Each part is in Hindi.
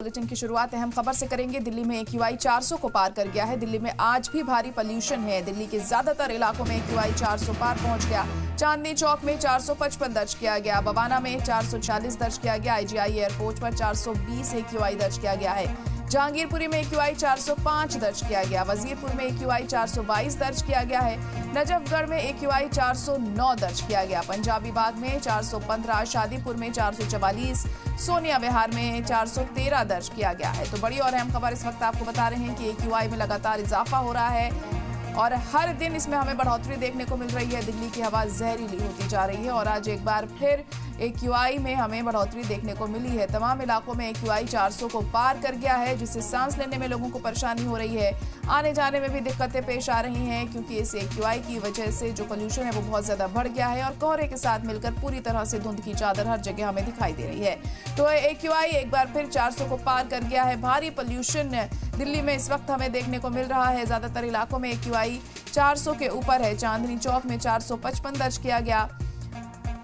बुलेटिन की शुरुआत अहम खबर से करेंगे। दिल्ली में AQI 400 को पार कर गया है। दिल्ली में आज भी भारी पॉल्यूशन है। दिल्ली के ज्यादातर इलाकों में AQI 400 पार पहुंच गया। चांदनी चौक में 455 दर्ज किया गया, बवाना में 440 दर्ज किया गया, IGI एयरपोर्ट पर 420 AQI दर्ज किया गया है। जहांगीरपुरी में AQI 405 दर्ज किया गया, वजीरपुर में AQI 422 दर्ज किया गया है, नजफगढ़ में AQI 409 दर्ज किया गया, पंजाबी बाग में 415, शादीपुर में 444, सोनिया विहार में 413 दर्ज किया गया है। तो बड़ी और अहम खबर इस वक्त आपको बता रहे हैं कि AQI में लगातार इजाफा हो रहा है और हर दिन इसमें हमें बढ़ोतरी देखने को मिल रही है। दिल्ली की हवा जहरीली होती जा रही है और आज एक बार फिर AQI में हमें बढ़ोतरी देखने को मिली है। तमाम इलाकों में AQI 400 को पार कर गया है, जिससे सांस लेने में लोगों को परेशानी हो रही है, आने जाने में भी दिक्कतें पेश आ रही हैं, क्योंकि इस AQI की वजह से जो पोल्यूशन है वो बहुत ज्यादा बढ़ गया है और कोहरे के साथ मिलकर पूरी तरह से धुंध की चादर हर जगह हमें दिखाई दे रही है। तो AQI एक बार फिर 400 को पार कर गया है। भारी पोल्यूशन दिल्ली में इस वक्त हमें देखने को मिल रहा है। ज्यादातर इलाकों में AQI 400 के ऊपर है। चांदनी चौक में 455 दर्ज किया गया,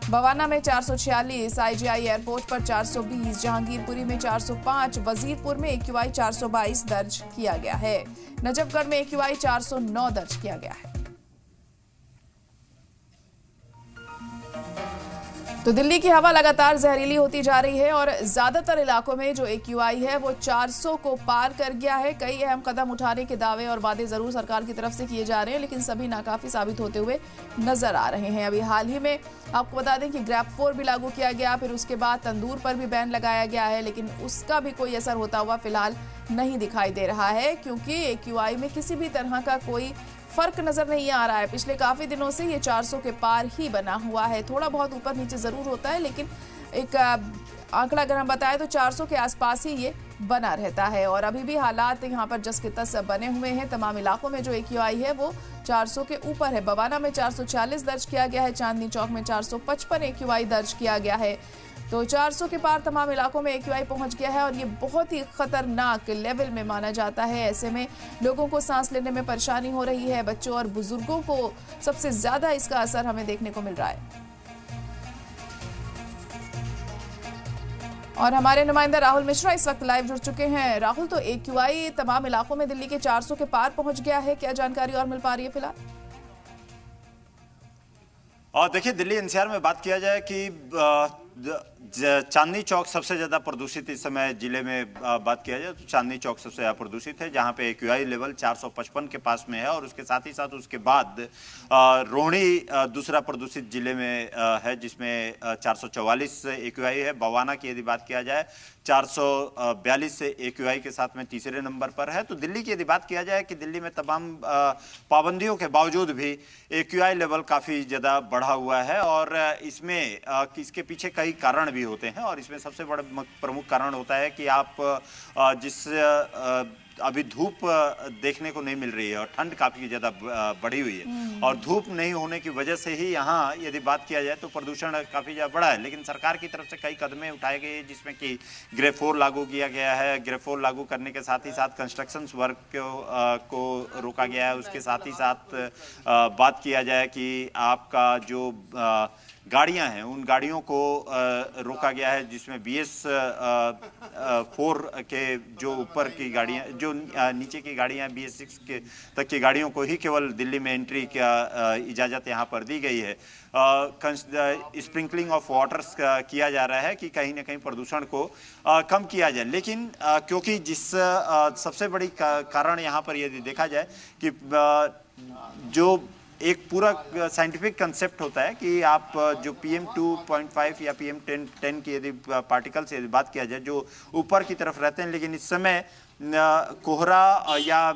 बवाना में 446, IGI एयरपोर्ट पर 420, जहांगीरपुरी में 405, वजीरपुर में AQI 422 दर्ज किया गया है, नजफगढ़ में AQI 409 दर्ज किया गया है। तो दिल्ली की हवा लगातार जहरीली होती जा रही है और ज्यादातर इलाकों में जो AQI है वो 400 को पार कर गया है। कई अहम कदम उठाने के दावे और वादे जरूर सरकार की तरफ से किए जा रहे हैं, लेकिन सभी नाकाफी साबित होते हुए नजर आ रहे हैं। अभी हाल ही में आपको बता दें कि ग्रैब 4 भी लागू किया गया, फिर उसके बाद तंदूर पर भी बैन लगाया गया है, लेकिन उसका भी कोई असर होता हुआ फिलहाल नहीं दिखाई दे रहा है, क्योंकि AQI में किसी भी तरह का कोई फर्क नजर नहीं आ रहा है। पिछले काफी दिनों से ये 400 के पार ही बना हुआ है। थोड़ा बहुत ऊपर नीचे जरूर होता है, लेकिन एक आंकड़ा अगर हम बताएं तो 400 के आसपास ही ये बना रहता है। और अभी भी हालात यहाँ पर जस के तस बने हुए हैं। तमाम इलाकों में जो AQI है वो 400 के ऊपर है। बवाना में 440 दर्ज किया गया है, चांदनी चौक में 455 AQI दर्ज किया गया है। तो 400 के पार तमाम इलाकों में AQI पहुंच गया है और ये बहुत ही खतरनाक लेवल में माना जाता है। ऐसे में लोगों को सांस लेने में परेशानी हो रही है। बच्चों और बुजुर्गों को सबसे ज्यादा इसका असर हमें देखने को मिल रहा है। और हमारे नुमाइंदा राहुल मिश्रा इस वक्त लाइव जुड़ चुके हैं। राहुल, तो AQI तमाम इलाकों में दिल्ली के 400 के पार पहुंच गया है, क्या जानकारी और मिल पा रही है फिलहाल? और देखिए, दिल्ली NCR में बात किया जाए कि चांदनी चौक सबसे ज्यादा प्रदूषित इस समय जिले में बात किया जाए तो चांदनी चौक सबसे ज्यादा प्रदूषित है, जहां पे AQI लेवल 455 के पास में है और उसके साथ ही साथ उसके बाद रोहिणी दूसरा प्रदूषित जिले में है, जिसमें 444 AQI है। बवाना की यदि बात किया जाए 442 से AQI के साथ में तीसरे नंबर पर है। तो दिल्ली की यदि बात किया जाए कि दिल्ली में तमाम पाबंदियों के बावजूद भी AQI लेवल काफी ज्यादा बढ़ा हुआ है और इसमें इसके पीछे कई कारण भी होते हैं और इसमें सबसे बड़ा प्रमुख कारण होता है कि आप जिस अभी धूप देखने को नहीं मिल रही है और ठंड काफी ज्यादा बढ़ी हुई है और धूप नहीं होने की वजह से ही यहाँ यदि बात किया जाए तो प्रदूषण काफी ज्यादा बढ़ा है। लेकिन सरकार की तरफ से कई कदमें उठाए गए जिसमें कि ग्रेड 4 लागू किया गया है। ग्रेड 4 लागू करने के साथ ही साथ कंस्ट्रक्शन वर्क को रोका गया है। उसके साथ ही साथ बात किया जाए कि आपका जो गाड़ियां हैं उन गाड़ियों को रोका गया है, जिसमें BS 4 के जो ऊपर की गाड़ियां, जो नीचे की गाड़ियां BS 6 के तक की गाड़ियों को ही केवल दिल्ली में एंट्री का इजाज़त यहां पर दी गई है। स्प्रिंकलिंग ऑफ वाटर्स किया जा रहा है कि कहीं ना कहीं प्रदूषण को कम किया जाए। लेकिन क्योंकि जिस सबसे बड़ी कारण यहाँ पर यदि देखा जाए कि जो एक पूरा साइंटिफिक कंसेप्ट होता है कि आप जो PM 2.5 या PM 10 की यदि पार्टिकल से बात किया जाए जो ऊपर की तरफ रहते हैं, लेकिन इस समय कोहरा या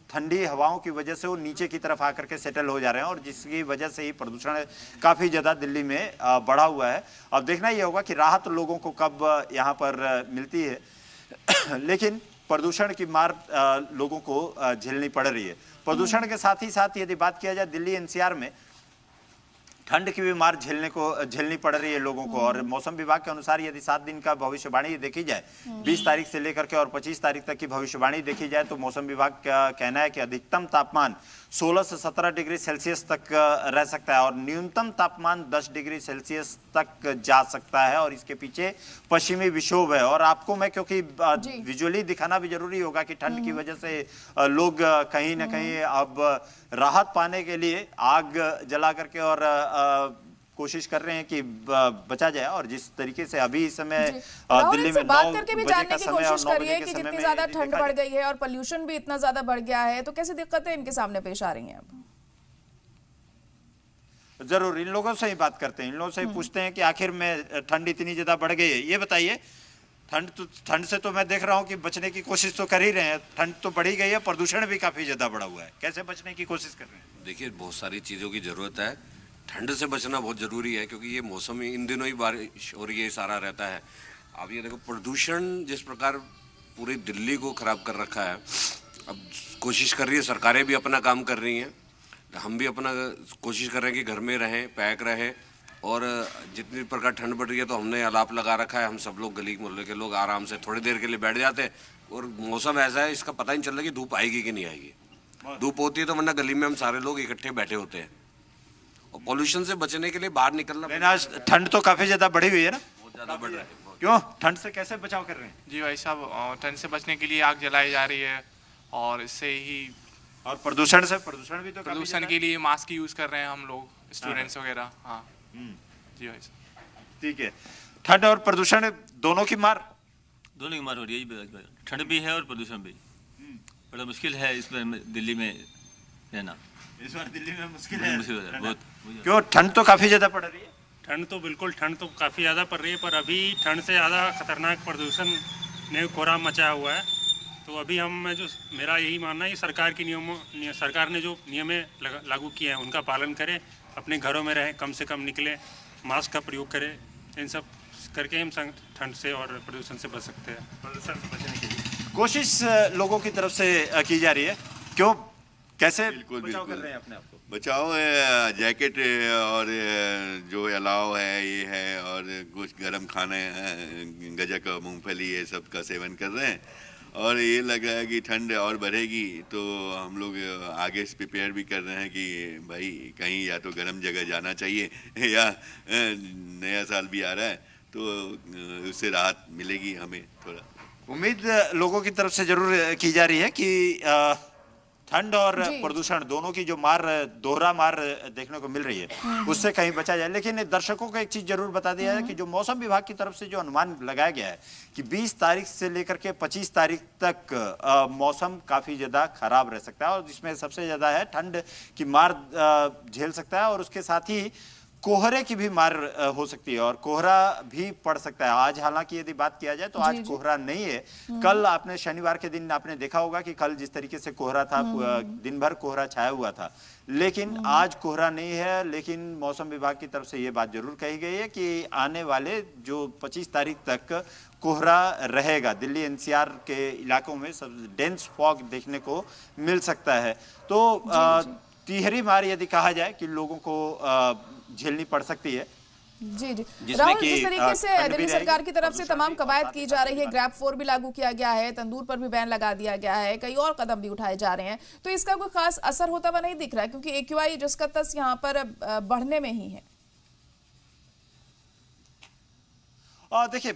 ठंडी हवाओं की वजह से वो नीचे की तरफ आकर के सेटल हो जा रहे हैं और जिसकी वजह से ही प्रदूषण काफ़ी ज़्यादा दिल्ली में बढ़ा हुआ है। अब देखना ये होगा कि राहत लोगों को कब यहाँ पर मिलती है लेकिन प्रदूषण की मार लोगों को झेलनी पड़ रही है। प्रदूषण के साथ ही साथ यदि बात किया जाए दिल्ली NCR में ठंड की भी मार झेलनी पड़ रही है लोगों को। और मौसम विभाग के अनुसार यदि 7 दिन का भविष्यवाणी देखी जाए, 20 तारीख से लेकर के और 25 तारीख तक की भविष्यवाणी देखी जाए, तो मौसम विभाग का कहना है कि अधिकतम तापमान 16 से 17 डिग्री सेल्सियस तक रह सकता है और न्यूनतम तापमान 10 डिग्री सेल्सियस तक जा सकता है। और इसके पीछे पश्चिमी विक्षोभ है। और आपको मैं, क्योंकि विजुअली दिखाना भी जरूरी होगा कि ठंड की वजह से लोग कहीं ना कहीं अब राहत पाने के लिए आग जला करके और कोशिश कर रहे हैं कि बचा जाए। और जिस तरीके से अभी इस समय दिल्ली में बात करके भी जानने की कोशिश करिए कि कितनी ज्यादा ठंड बढ़ गई है और पोल्यूशन भी इतना ज्यादा बढ़ गया है, तो कैसी दिक्कतें इनके सामने पेश आ रही हैं अब? जरूर इन लोगों से ही बात करते हैं, इन लोगों से ही पूछते हैं कि आखिर में ठंड इतनी ज्यादा बढ़ गई है। ये बताइए, ठंड से तो मैं देख रहा हूँ कि बचने की कोशिश तो कर ही रहे हैं, ठंड तो बढ़ी गई है, प्रदूषण भी काफी ज्यादा बढ़ा हुआ है, कैसे बचने की कोशिश कर रहे हैं? देखिए, बहुत सारी चीज़ों की ज़रूरत है। ठंड से बचना बहुत ज़रूरी है क्योंकि ये मौसम इन दिनों ही बारिश हो रही है, सारा रहता है। अब ये देखो, प्रदूषण जिस प्रकार पूरी दिल्ली को ख़राब कर रखा है, अब कोशिश कर रही है, सरकारें भी अपना काम कर रही हैं, हम भी अपना कोशिश कर रहे हैं कि घर में रहें, पैक रहें। और जितनी प्रकार ठंड बढ़ रही है तो हमने अलाप लगा रखा है, हम सब लोग गली मोहल्ले के लोग आराम से थोड़ी देर के लिए बैठ जाते हैं। और मौसम ऐसा है, इसका पता ही नहीं चल रहा कि धूप आएगी कि नहीं आएगी। धूप होती है तो वरना गली में हम सारे लोग इकट्ठे बैठे होते हैं। और पोल्यूशन से बचने के लिए बाहर निकलना। आज ठंड तो काफी ज्यादा बढ़ी हुई है ना? बहुत ज्यादा बढ़ रहा है। क्यों, ठंड से कैसे बचाव कर रहे हैं? जी भाई साहब, ठंड से बचने के लिए आग जलाई जा रही है और इससे ही, और प्रदूषण से, प्रदूषण भी तो प्रदूषण के लिए मास्क यूज कर रहे हैं हम लोग, स्टूडेंट्स वगैरह। हाँ जी भाई साहब, ठीक है। ठंड और प्रदूषण दोनों की मार हो रही है। ठंड भी है और प्रदूषण भी। बड़ा मुश्किल है इसमें दिल्ली में रहना। इस बार दिल्ली में मुश्किल है बहुत। क्यों, ठंड तो काफी ज्यादा पड़ रही है? ठंड तो बिल्कुल, ठंड तो काफ़ी ज़्यादा पड़ रही है, पर अभी ठंड से ज़्यादा खतरनाक प्रदूषण ने कोहराम मचाया हुआ है। तो अभी मेरा यही मानना है कि सरकार ने जो नियम लागू किए हैं उनका पालन करें, अपने घरों में रहें, कम से कम निकलें, मास्क का प्रयोग करें। इन सब करके हम ठंड से और प्रदूषण से बच सकते हैं। प्रदूषण से बचने के लिए कोशिश लोगों की तरफ से की जा रही है। क्यों, कैसे बिल्कुल बचाव कर रहे हैं अपने आप को? बचाओ जैकेट और जो अलाव है ये है, और कुछ गर्म खाने, गजक, मूंगफली, ये सब का सेवन कर रहे हैं। और ये लग रहा है कि ठंड और बढ़ेगी तो हम लोग आगे से प्रिपेयर भी कर रहे हैं कि भाई कहीं या तो गर्म जगह जाना चाहिए या नया साल भी आ रहा है तो उससे राहत मिलेगी हमें थोड़ा। उम्मीद लोगों की तरफ से जरूर की जा रही है कि ठंड और प्रदूषण दोनों की जो मार, दोहरा मार देखने को मिल रही है, उससे कहीं बचा जाए। लेकिन दर्शकों को एक चीज जरूर बता दिया है कि जो मौसम विभाग की तरफ से जो अनुमान लगाया गया है कि 20 तारीख से लेकर के 25 तारीख तक मौसम काफी ज्यादा खराब रह सकता है और जिसमें सबसे ज्यादा है ठंड की मार झेल सकता है और उसके साथ ही कोहरे की भी मार हो सकती है और कोहरा भी पड़ सकता है। आज हालांकि यदि बात किया जाए तो आज कोहरा नहीं है। कल आपने शनिवार के दिन आपने देखा होगा कि कल जिस तरीके से कोहरा था, दिन भर कोहरा छाया हुआ था, लेकिन आज कोहरा नहीं है। लेकिन मौसम विभाग की तरफ से ये बात जरूर कही गई है कि आने वाले जो 25 तारीख तक कोहरा रहेगा। दिल्ली एनसीआर के इलाकों में सब डेंस फॉग देखने को मिल सकता है। तो तिहरी मार यदि कहा जाए कि लोगों को झेलनी पड़ सकती है। जी राहुल, जिस तरीके से दिल्ली सरकार की तरफ से तमाम कवायद की जा रही है, ग्रैब 4 भी लागू किया गया है, तंदूर पर भी बैन लगा दिया गया है, कई और कदम भी उठाए जा रहे हैं, तो इसका कोई खास असर होता हुआ नहीं दिख रहा है क्योंकि AQI जिसका तस यहाँ पर बढ़ने में ही है। देखिए,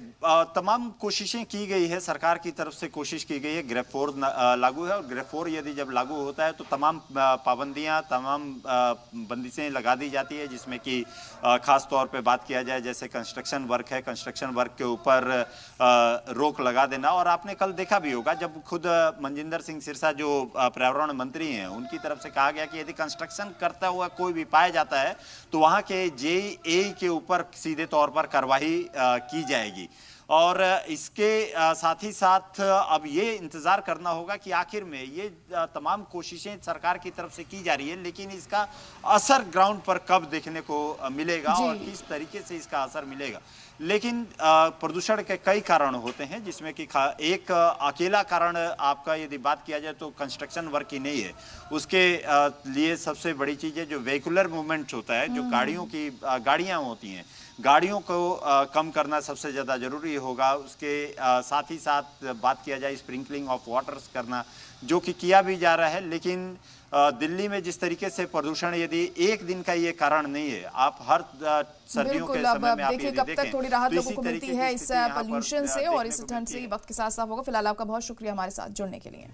तमाम कोशिशें की गई है, सरकार की तरफ से कोशिश की गई है। ग्रैब 4 लागू है और ग्रैब 4 यदि जब लागू होता है तो तमाम पाबंदियां, तमाम बंदिशें लगा दी जाती है, जिसमें कि खास तौर पे बात किया जाए जैसे कंस्ट्रक्शन वर्क है, कंस्ट्रक्शन वर्क के ऊपर रोक लगा देना। और आपने कल देखा भी होगा जब खुद मनजिंदर सिंह सिरसा जो पर्यावरण मंत्री हैं, उनकी तरफ से कहा गया कि यदि कंस्ट्रक्शन करता हुआ कोई भी पाया जाता है तो वहाँ के JEA के ऊपर सीधे तौर पर कार्रवाई की जाएगी। और इसके साथ ही साथ अब ये इंतजार करना होगा कि आखिर में ये तमाम कोशिशें सरकार की तरफ से की जा रही है, लेकिन इसका असर ग्राउंड पर कब देखने को मिलेगा और किस तरीके से इसका असर मिलेगा, लेकिन प्रदूषण के कई कारण होते हैं, जिसमें कि एक अकेला कारण आपका यदि बात किया जाए तो कंस्ट्रक्शन वर्क ही नहीं है। उसके लिए सबसे बड़ी चीज़ है जो वेहिकुलर मूवमेंट होता है, जो गाड़ियाँ होती हैं, गाड़ियों को कम करना सबसे ज़्यादा ज़रूरी होगा। उसके साथ ही साथ बात किया जाए स्प्रिंकलिंग ऑफ वाटर्स करना, जो कि किया भी जा रहा है। लेकिन दिल्ली में जिस तरीके से प्रदूषण यदि एक दिन का ये कारण नहीं है, आप हर सर्दियों के समय में आप देखिए कब तक थोड़ी राहत लोगों को मिलती है इस पोल्यूशन से और इस ठंड से, वक्त के साथ साफ होगा। फिलहाल आपका बहुत शुक्रिया हमारे साथ जुड़ने के लिए।